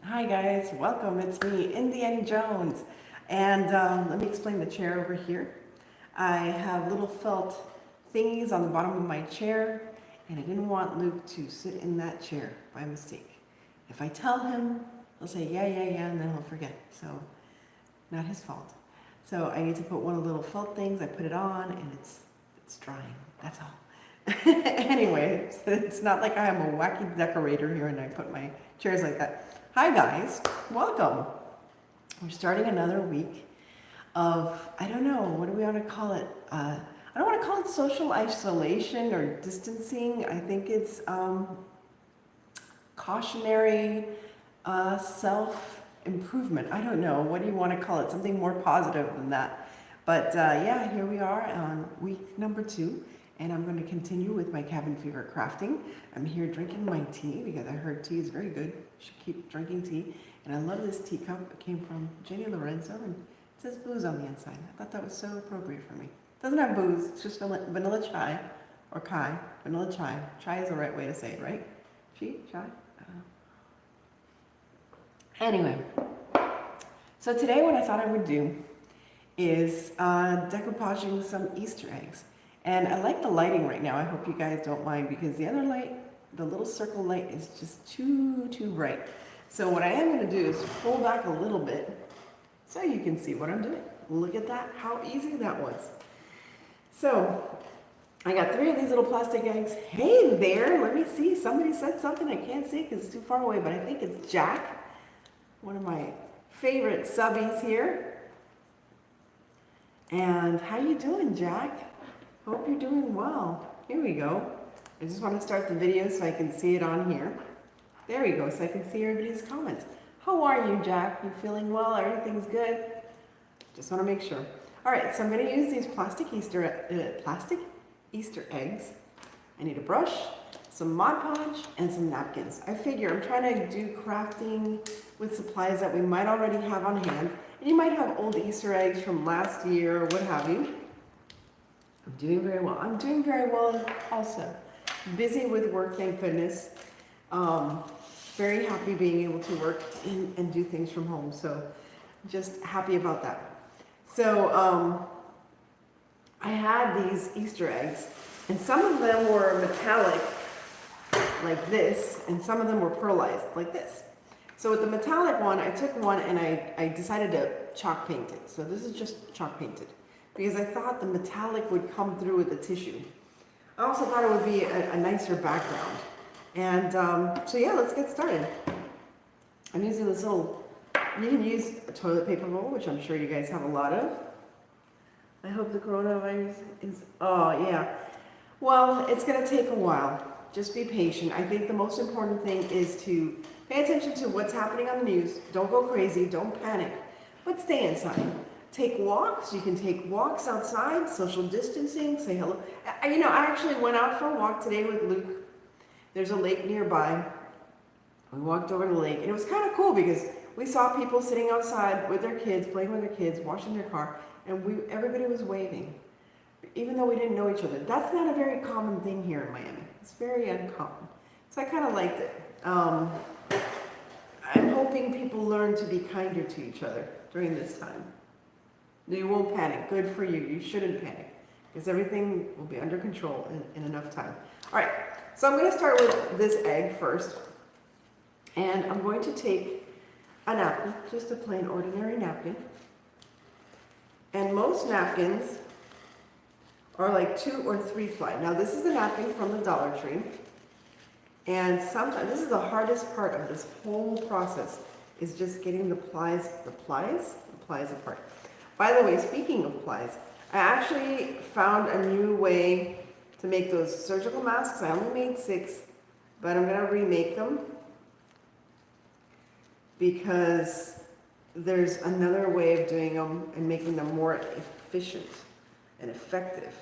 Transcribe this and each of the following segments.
Hi guys, welcome. It's me, Indiana Jones. And let me explain the chair over here. I have little felt thingies on the bottom of my chair, and I didn't want Luke to sit in that chair by mistake. If I tell him, he'll say yeah, yeah, yeah, and then he'll forget. So, not his fault. So I need to put one of the little felt things. I put it on, and it's drying. That's all. Anyway, it's not like I am a wacky decorator here and I put my chairs like that. Hi guys, welcome. We're starting another week of, I don't know, what do we want to call it? I don't want to call it social isolation or distancing. I think it's cautionary self-improvement. I don't know, what do you want to call it? Something more positive than that. But yeah, here we are on week number 2. And I'm going to continue with my cabin fever crafting. I'm here drinking my tea because I heard tea is very good. You should keep drinking tea. And I love this teacup. It came from Jenny Lorenzo and it says booze on the inside. I thought that was so appropriate for me. It doesn't have booze, it's just vanilla chai or kai. Vanilla chai. Chai is the right way to say it, right? Chai? Anyway, so today what I thought I would do is decoupaging some Easter eggs. And I like the lighting right now. I hope you guys don't mind because the other light, the little circle light, is just too bright. So what I am going to do is pull back a little bit so you can see what I'm doing. Look at that, how easy that was. So I got 3 of these little plastic eggs. Hey there, let me see. Somebody said something I can't see because it's too far away, but I think it's Jack, one of my favorite subbies here. And how you doing, Jack? Hope you're doing well. Here we go. I just want to start the video so I can see it on here. There we go, so I can see everybody's comments. How are you, Jack? You feeling well? Everything's good? Just want to make sure. All right, so I'm going to use these plastic Easter eggs. I need a brush, some Mod Podge, and some napkins. I figure I'm trying to do crafting with supplies that we might already have on hand. And you might have old Easter eggs from last year or what have you. I'm doing very well. I'm doing very well also. Busy with work, thank goodness. Very happy being able to work and do things from home. So just happy about that. So I had these Easter eggs and some of them were metallic like this and some of them were pearlized like this. So with the metallic one, I took one and I decided to chalk paint it. So this is just chalk painted, because I thought the metallic would come through with the tissue. I also thought it would be a nicer background. And so yeah, let's get started. I'm using this little, you can use a toilet paper roll, which I'm sure you guys have a lot of. I hope the coronavirus is, oh yeah. Well, it's gonna take a while. Just be patient. I think the most important thing is to pay attention to what's happening on the news. Don't go crazy, don't panic, but stay inside. Take walks. You can take walks outside, social distancing, say hello. You know, I actually went out for a walk today with Luke. There's a lake nearby. We walked over to the lake, and it was kind of cool because we saw people sitting outside with their kids, playing with their kids, washing their car, and everybody was waving, even though we didn't know each other. That's not a very common thing here in Miami. It's very uncommon. So I kind of liked it. I'm hoping people learn to be kinder to each other during this time. You won't panic. Good for you. You shouldn't panic because everything will be under control in enough time. All right, so I'm going to start with this egg first. And I'm going to take a napkin, just a plain ordinary napkin. And most napkins are like 2 or 3 ply. Now this is a napkin from the Dollar Tree. And sometimes, this is the hardest part of this whole process, is just getting the plies apart. By the way, speaking of plies, I actually found a new way to make those surgical masks. I only made 6, but I'm going to remake them because there's another way of doing them and making them more efficient and effective.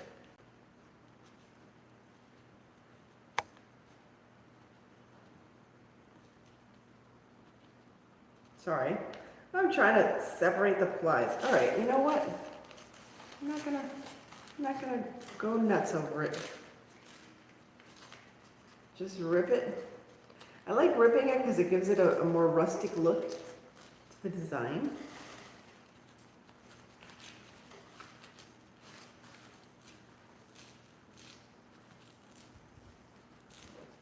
Sorry. I'm trying to separate the plies. All right, you know what? I'm not gonna go nuts over it. Just rip it. I like ripping it because it gives it a more rustic look to the design.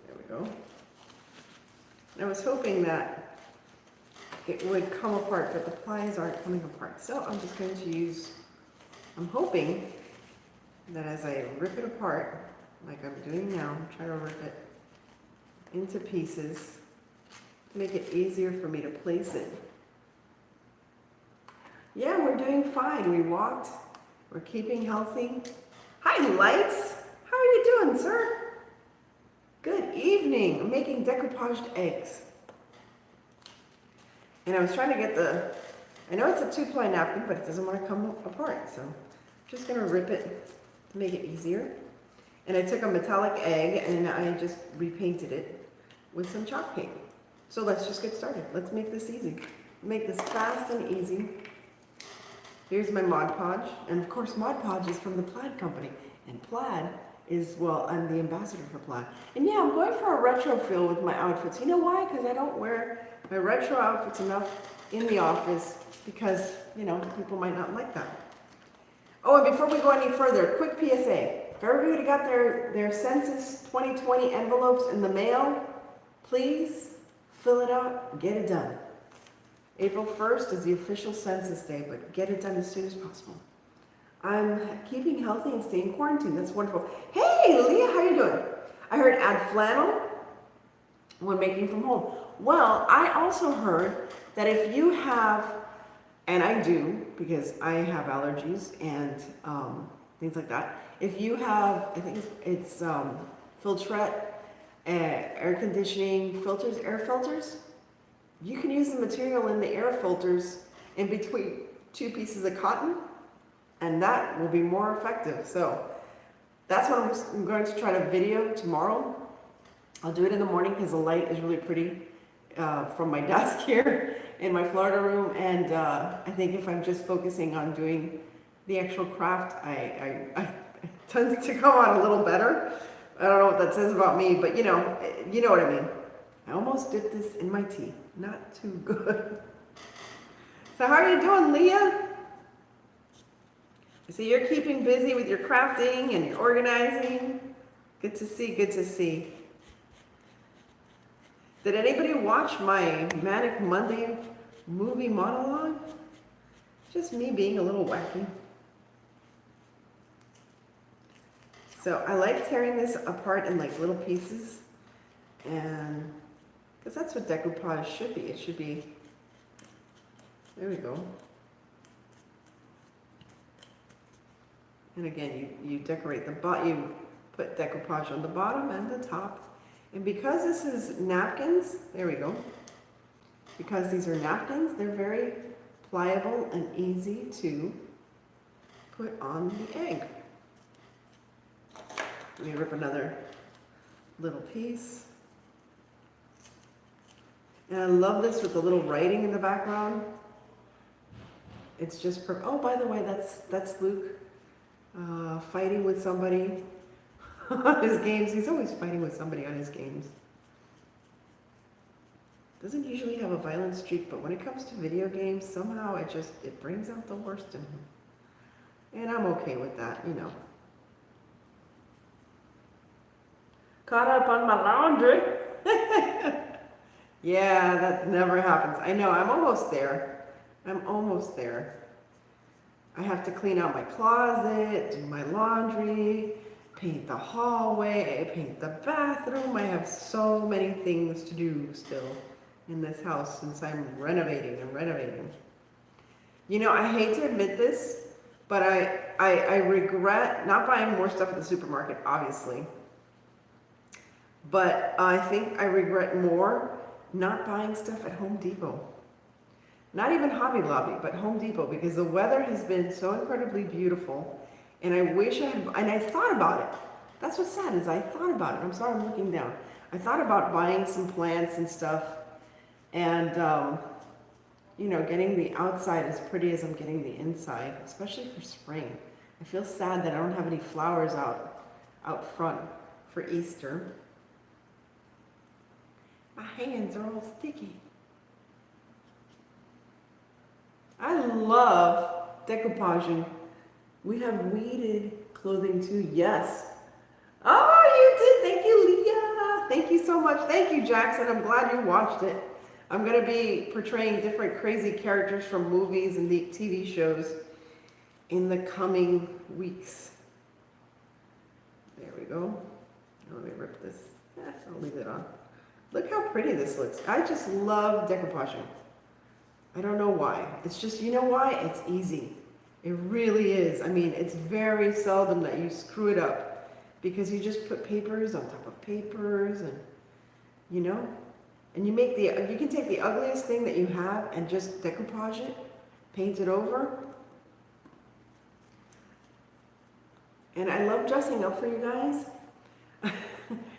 There we go. And I was hoping that it would come apart, but the plies aren't coming apart. So I'm just going to use, I'm hoping that as I rip it apart, like I'm doing now, try to rip it into pieces to make it easier for me to place it. Yeah, we're doing fine. We walked. We're keeping healthy. Hi, Lights. How are you doing, sir? Good evening. I'm making decoupaged eggs. And I was trying to get I know it's a 2-ply napkin, but it doesn't want to come apart. So I'm just going to rip it to make it easier. And I took a metallic egg and I just repainted it with some chalk paint. So let's just get started. Let's make this easy. Make this fast and easy. Here's my Mod Podge. And of course, Mod Podge is from the Plaid Company. And Plaid is, well, I'm the ambassador for Plaid. And yeah, I'm going for a retro feel with my outfits. You know why? Because I don't wear my retro outfits enough in the office because, you know, people might not like that. Oh, and before we go any further, quick PSA. If everybody got their Census 2020 envelopes in the mail, please fill it out, get it done. April 1st is the official census day, but get it done as soon as possible. I'm keeping healthy and staying quarantined. That's wonderful. Hey, Leah, how you doing? I heard add flannel when making from home. Well, I also heard that if you have, and I do because I have allergies and things like that. If you have, I think it's Filtrette, air conditioning filters, air filters, you can use the material in the air filters in between 2 pieces of cotton, and that will be more effective. So that's what I'm going to try to video tomorrow. I'll do it in the morning because the light is really pretty from my desk here in my Florida room, and I think if I'm just focusing on doing the actual craft, I tend to come on a little better. I don't know what that says about me, but you know what I mean. I almost dipped this in my tea. Not too good. So how are you doing, Leah? So you're keeping busy with your crafting and your organizing. Good to see, good to see. Did anybody watch my Manic Monday movie monologue? Just me being a little wacky. So I like tearing this apart in like little pieces, and because that's what decoupage should be. It should be, there we go. And again, you decorate the bottom, you put decoupage on the bottom and the top. And because this is napkins, there we go. Because these are napkins, they're very pliable and easy to put on the egg. Let me rip another little piece. And I love this with the little writing in the background. It's just perfect. Oh, by the way, that's Luke fighting with somebody on his games. He's always fighting with somebody on his games. Doesn't usually have a violent streak, but when it comes to video games, somehow it brings out the worst in him. And I'm okay with that, you know. Caught up on my laundry. Yeah, that never happens. I know, I'm almost there. I'm almost there. I have to clean out my closet, do my laundry, paint the hallway, paint the bathroom. I have so many things to do still in this house since I'm renovating and renovating. You know, I hate to admit this, but I regret not buying more stuff at the supermarket, obviously. But I think I regret more not buying stuff at Home Depot. Not even Hobby Lobby, but Home Depot, because the weather has been so incredibly beautiful, and I wish I had, and I thought about it. That's what's sad, is I thought about it. I'm sorry, I'm looking down. I thought about buying some plants and stuff, and, you know, getting the outside as pretty as I'm getting the inside, especially for spring. I feel sad that I don't have any flowers out front for Easter. My hands are all sticky. I love decoupaging. We have weighted clothing too, yes. Oh, you did, thank you, Leah. Thank you so much. Thank you, Jackson. I'm glad you watched it. I'm gonna be portraying different crazy characters from movies and the TV shows in the coming weeks. There we go. Let me rip this. I'll leave it on. Look how pretty this looks. I just love decoupaging. I don't know why. It's just, you know why? It's easy. It really is. I mean, it's very seldom that you screw it up because you just put papers on top of papers and, you know, and you make you can take the ugliest thing that you have and just decoupage it, paint it over. And I love dressing up for you guys.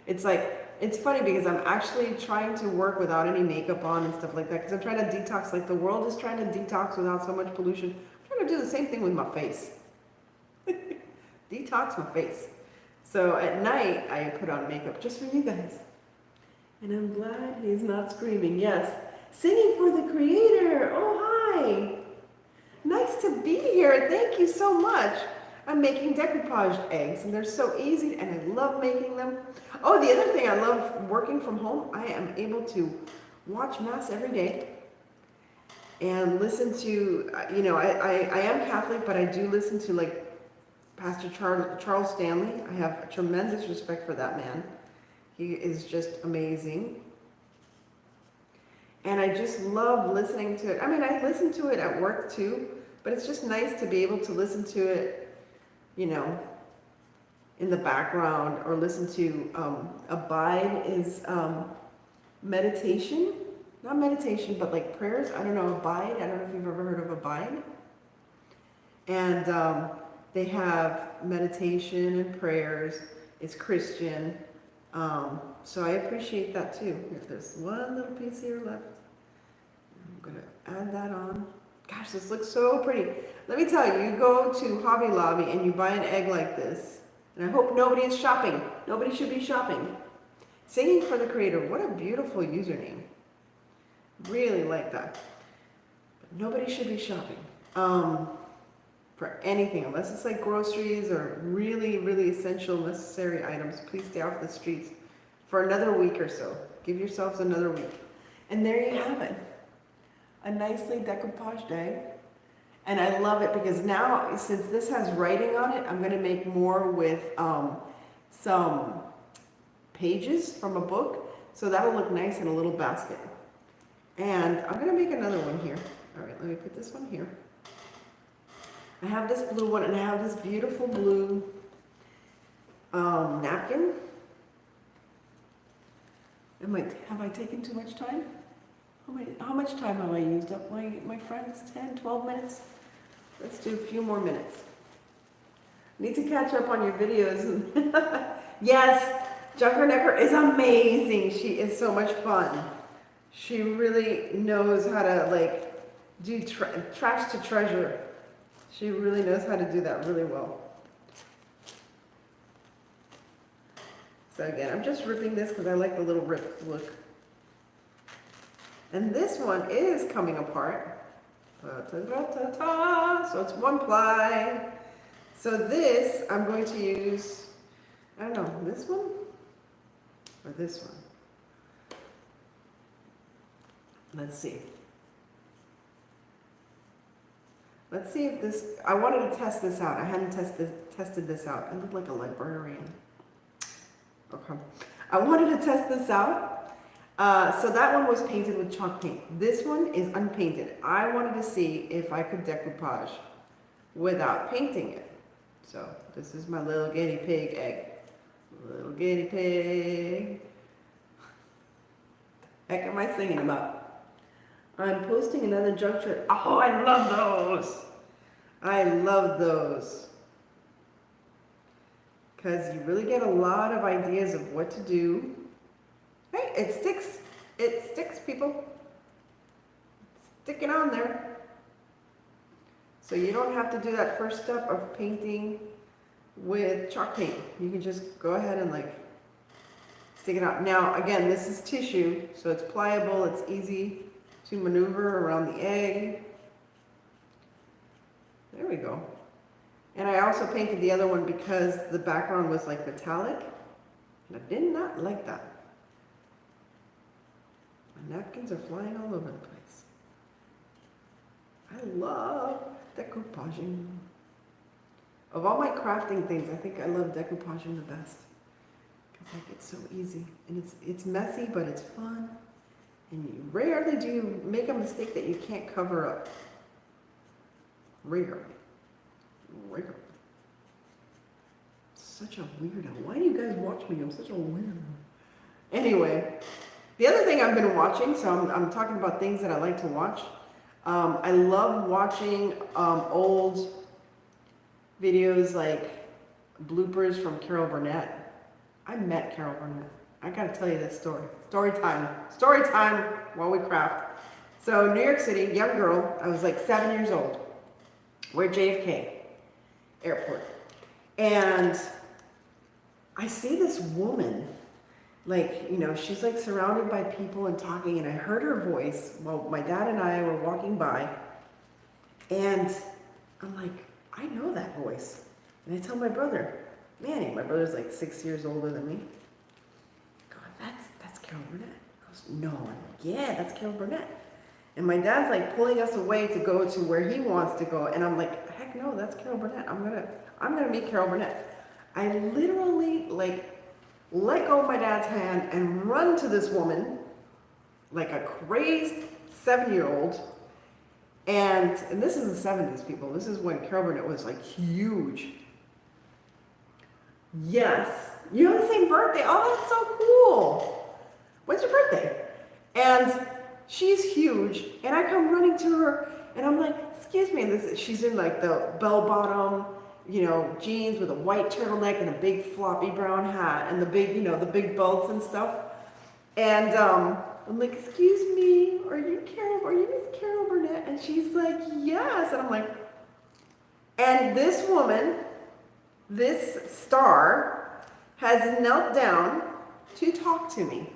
It's like, it's funny because I'm actually trying to work without any makeup on and stuff like that because I'm trying to detox, like the world is trying to detox without so much pollution. I'm trying to do the same thing with my face. Detox my face. So at night, I put on makeup just for you guys. And I'm glad he's not screaming. Yes. Singing for the creator. Oh, hi. Nice to be here. Thank you so much. I'm making decoupaged eggs, and they're so easy, and I love making them. Oh, the other thing I love working from home, I am able to watch Mass every day and listen to, you know, I am Catholic, but I do listen to, like, Pastor Charles Stanley. I have tremendous respect for that man. He is just amazing. And I just love listening to it. I mean, I listen to it at work, too, but it's just nice to be able to listen to it, you know, in the background, or listen to Abide is meditation. Not meditation, but like prayers. I don't know, Abide. I don't know if you've ever heard of Abide. And they have meditation and prayers. It's Christian. So I appreciate that too. If there's one little piece here left, I'm going to add that on. Gosh, this looks so pretty. Let me tell you, you go to Hobby Lobby and you buy an egg like this, and I hope nobody is shopping. Nobody should be shopping. Singing for the Creator, what a beautiful username. Really like that. But nobody should be shopping for anything, unless it's like groceries or really, really essential, necessary items. Please stay off the streets for another week or so. Give yourselves another week. And there you have it. A nicely decoupaged egg. And I love it because now, since this has writing on it, I'm going to make more with some pages from a book. So that'll look nice in a little basket. And I'm going to make another one here. All right, let me put this one here. I have this blue one, and I have this beautiful blue napkin. Have I taken too much time? How much time have I used up, my friends? 10, 12 minutes? Let's do a few more minutes. Need to catch up on your videos. Yes, Junker Necker is amazing. She is so much fun. She really knows how to, like, do trash to treasure. She really knows how to do that really well. So again, I'm just ripping this because I like the little rip look. And this one is coming apart. So it's one ply. So this, I'm going to use, I don't know, this one or this one. Let's see. Let's see if this, I wanted to test this out. I hadn't tested this out. I look like a librarian. Okay. I wanted to test this out. So that one was painted with chalk paint. This one is unpainted. I wanted to see if I could decoupage without painting it. So this is my little guinea pig egg. Little guinea pig. Heck am I singing about? I'm posting another junk trip. Oh, I love those. I love those. Because you really get a lot of ideas of what to do. Hey, it sticks. It sticks, people. Stick it on there. So you don't have to do that first step of painting with chalk paint. You can just go ahead and like stick it out. Now, again, this is tissue, so it's pliable, it's easy to maneuver around the egg. There we go. And I also painted the other one because the background was like metallic, and I did not like that. My napkins are flying all over the place. I love decoupaging. Of all my crafting things, I think I love decoupaging the best. Because like it's so easy. And it's messy, but it's fun. And you rarely do make a mistake that you can't cover up. Rarely. Rarely. Such a weirdo. Why do you guys watch me? I'm such a weirdo. Anyway, the other thing I've been watching, so I'm talking about things that I like to watch. I love watching old videos like bloopers from Carol Burnett. I met Carol Burnett. I gotta tell you this story. Story time. Story time while we craft. So New York City, young girl, I was like 7 years old. We're at JFK Airport. And I see this woman, like, you know, she's like surrounded by people and talking, and I heard her voice while my dad and I were walking by. And I'm like, I know that voice. And I tell my brother, Manny, my brother's like 6 years older than me. God, that's Carol Burnett. He goes, no. I'm like, yeah, that's Carol Burnett. And my dad's like pulling us away to go to where he wants to go. And I'm like, heck no, that's Carol Burnett. I'm gonna meet Carol Burnett. I literally like let go of my dad's hand and run to this woman like a crazed 7-year-old. And this is the 70s, people. This is when Carol Burnett was like huge. Yes. You have the same birthday. Oh, that's so cool. When's your birthday? And she's huge. And I come running to her and I'm like, excuse me. And she's in like the bell-bottom, you know, jeans with a white turtleneck and a big floppy brown hat and the big, you know, the big belts and stuff. And I'm like, excuse me, are you Miss Carol Burnett? And she's like, yes. And I'm like, and this woman, this star, has knelt down to talk to me.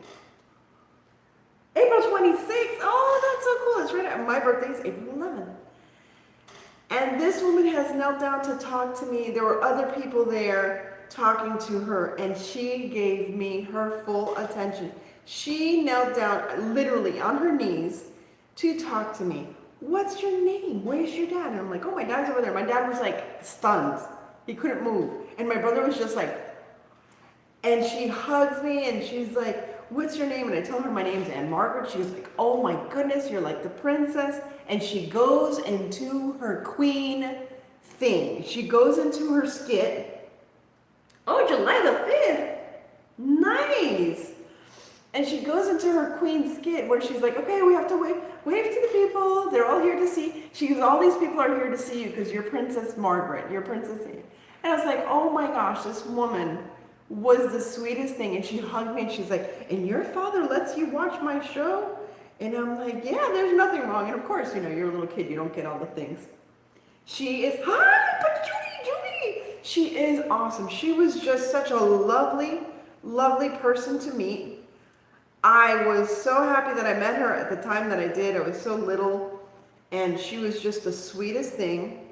April 26th, oh, that's so cool. It's right, my birthday is April 11th. And this woman has knelt down to talk to me. There were other people there talking to her, and she gave me her full attention. She knelt down literally on her knees to talk to me. What's your name? Where's your dad? And I'm like, oh, my dad's over there. My dad was like stunned. He couldn't move. And my brother was just like, and she hugs me and she's like, what's your name? And I tell her my name's Anne Margaret. She was like, oh my goodness, you're like the princess. And she goes into her queen thing. She goes into her skit. Oh, July the 5th. Nice. And she goes into her queen skit where she's like, okay, we have to wave to the people. They're all here to see. She goes, all these people are here to see you because you're Princess Margaret. You're Princess Anne. And I was like, oh my gosh, this woman was the sweetest thing. And she hugged me and she's like, and your father lets you watch my show? And I'm like, yeah, there's nothing wrong. And of course, you know, you're a little kid, you don't get all the things. She is, hi, but Judy. She is awesome. She was just such a lovely, lovely person to meet. I was so happy that I met her at the time that I did. I was so little, and she was just the sweetest thing.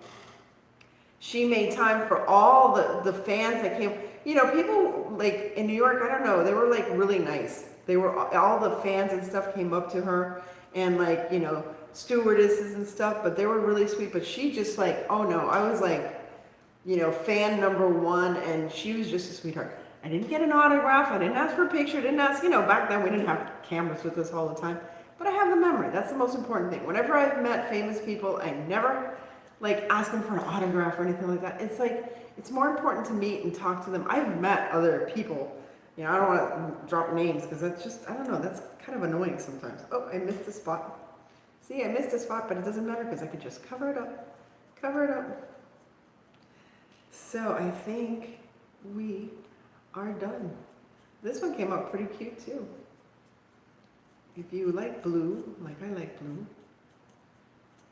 She made time for all the fans that came. You know, people like in New York, I don't know, they were like really nice. They were, all the fans and stuff came up to her and like, you know, stewardesses and stuff, but they were really sweet. But she just like, oh no, I was like, you know, fan number one, and she was just a sweetheart. I didn't get an autograph. I didn't ask for a picture. I didn't ask, you know, back then we didn't have cameras with us all the time. But I have the memory. That's the most important thing. Whenever I've met famous people, I never like ask them for an autograph or anything like that. It's like, it's more important to meet and talk to them. I've met other people. You know, I don't want to drop names because that's just, I don't know, that's kind of annoying sometimes. Oh, I missed a spot. See, I missed a spot, but it doesn't matter because I could just cover it up. Cover it up. So I think we are done. This one came out pretty cute too. If you like blue, like I like blue.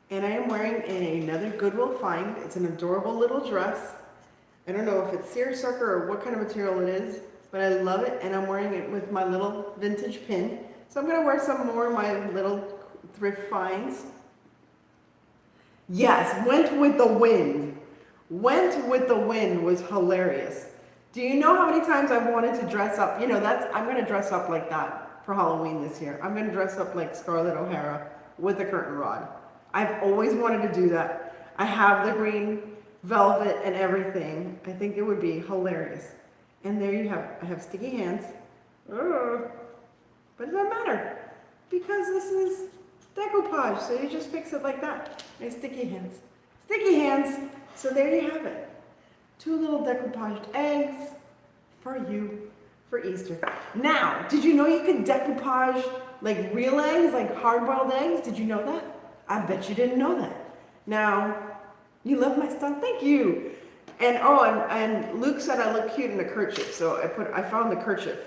And I am wearing another Goodwill find. It's an adorable little dress. I don't know if it's seersucker or what kind of material it is, but I love it, and I'm wearing it with my little vintage pin. So I'm gonna wear some more of my little thrift finds. Yes, went with the wind. Went with the wind was hilarious. Do you know how many times I've wanted to dress up? You know, I'm gonna dress up like that for Halloween this year. I'm gonna dress up like Scarlett O'Hara with a curtain rod. I've always wanted to do that. I have the green velvet and everything. I think it would be hilarious. And there you have, I have sticky hands. Ugh. But it doesn't matter because this is decoupage, so you just fix it like that. My sticky hands. Sticky hands. So there you have it. 2 little decoupaged eggs for you for Easter. Now, did you know you could decoupage like real eggs, like hard-boiled eggs? Did you know that? I bet you didn't know that. Now, you love my stuff? Thank you. And oh, and Luke said I look cute in a kerchief, so I found the kerchief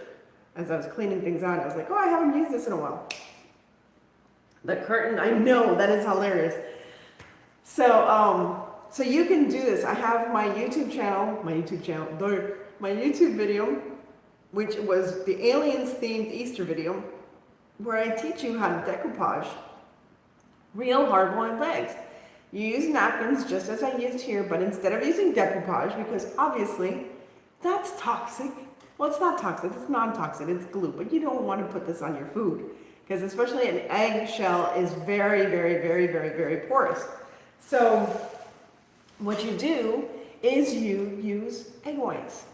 as I was cleaning things out. I was like, oh, I haven't used this in a while. The curtain, I know, that is hilarious. So, so you can do this. I have my YouTube video, which was the aliens themed Easter video, where I teach you how to decoupage real hard-boiled eggs. You use napkins just as I used here, but instead of using decoupage, because obviously that's toxic. Well, it's not toxic, it's non-toxic, it's glue, but you don't want to put this on your food, because especially an egg shell is very, very, very, very, very porous. So what you do is you use egg whites.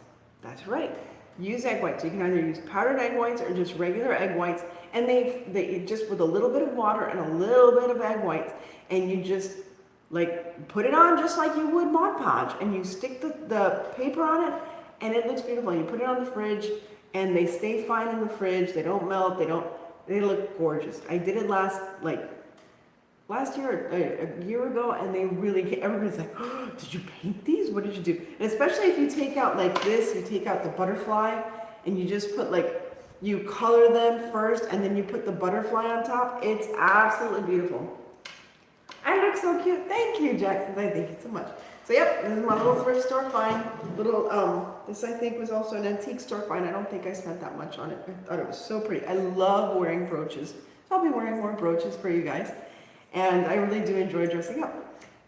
That's right. Use egg whites. You can either use powdered egg whites or just regular egg whites, and they just with a little bit of water and a little bit of egg whites, and you just like put it on just like you would Mod Podge, and you stick the paper on it, and it looks beautiful. You put it on the fridge, and they stay fine in the fridge. They don't melt. They look gorgeous. I did it last year, a year ago, and they really, everybody's like, oh, did you paint these? What did you do? And especially if you take out like this, you take out the butterfly, and you just put you color them first, and then you put the butterfly on top. It's absolutely beautiful. I look so cute. Thank you, Jackson. Thank you so much. So yep, this is my little thrift store find. This I think was also an antique store find. I don't think I spent that much on it. I thought it was so pretty. I love wearing brooches. So I'll be wearing more brooches for you guys. And I really do enjoy dressing up.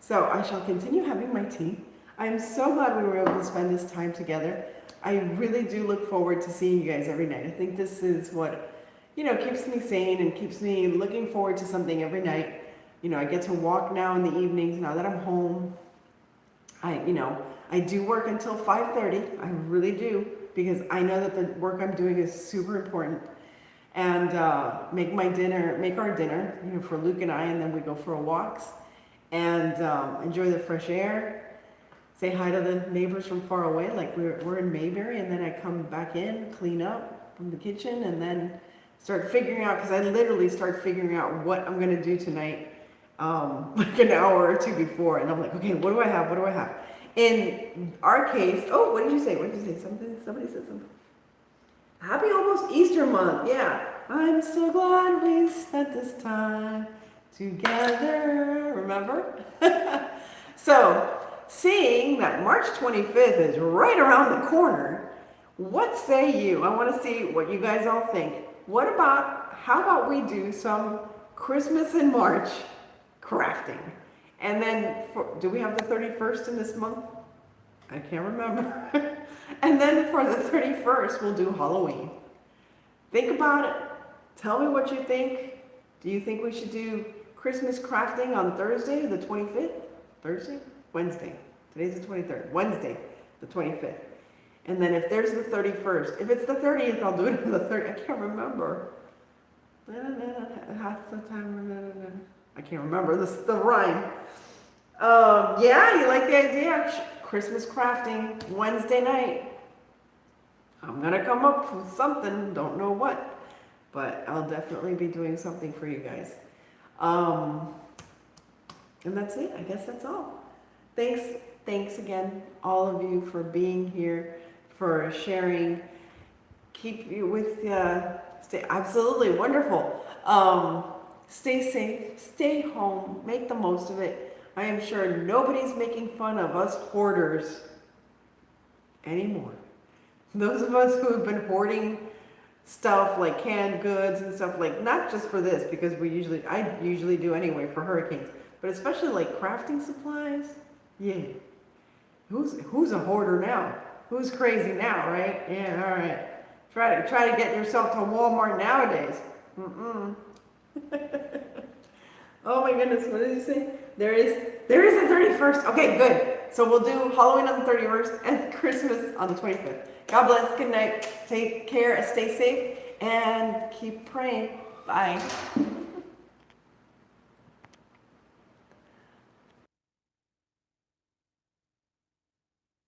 So I shall continue having my tea. I'm so glad we were able to spend this time together. I really do look forward to seeing you guys every night. I think this is what, keeps me sane and keeps me looking forward to something every night. I get to walk now in the evenings now that I'm home. I do work until 5:30. I really do, because I know that the work I'm doing is super important. And make our dinner, for Luke and I, and then we go for walks and enjoy the fresh air. Say hi to the neighbors from far away, like we're in Mayberry, and then I come back in, clean up from the kitchen, and then start figuring out, because I literally start figuring out what I'm gonna do tonight, like an hour or two before, and I'm like, okay, what do I have? What do I have? In our case, oh, what did you say? What did you say? Somebody said something. Happy almost Easter month, yeah. I'm so glad we spent this time together, remember? So, seeing that March 25th is right around the corner, what say you? I want to see what you guys all think. How about we do some Christmas in March crafting? And then, do we have the 31st in this month? I can't remember. And then for the 31st, we'll do Halloween. Think about it. Tell me what you think. Do you think we should do Christmas crafting on Thursday, the 25th? Thursday? Wednesday. Today's the 23rd. Wednesday, the 25th. And then if there's the 31st, if it's the 30th, I'll do it on the 30th. I can't remember. I can't remember the rhyme. Yeah, you like the idea? Christmas crafting, Wednesday night. I'm gonna come up with something, don't know what, but I'll definitely be doing something for you guys. And that's it, I guess that's all. Thanks again, all of you, for being here, for sharing. Keep you with, stay absolutely wonderful. Stay safe, stay home, make the most of it. I am sure nobody's making fun of us hoarders anymore. Those of us who have been hoarding stuff like canned goods and stuff, like not just for this, because I usually do anyway for hurricanes, but especially like crafting supplies. Yeah. Who's a hoarder now? Who's crazy now, right? Yeah, all right. Try to get yourself to Walmart nowadays. Mm-mm. Oh my goodness, what did you say? There is a 31st. Okay, good. So we'll do Halloween on the 31st and Christmas on the 25th. God bless. Good night. Take care. Stay safe and keep praying. Bye.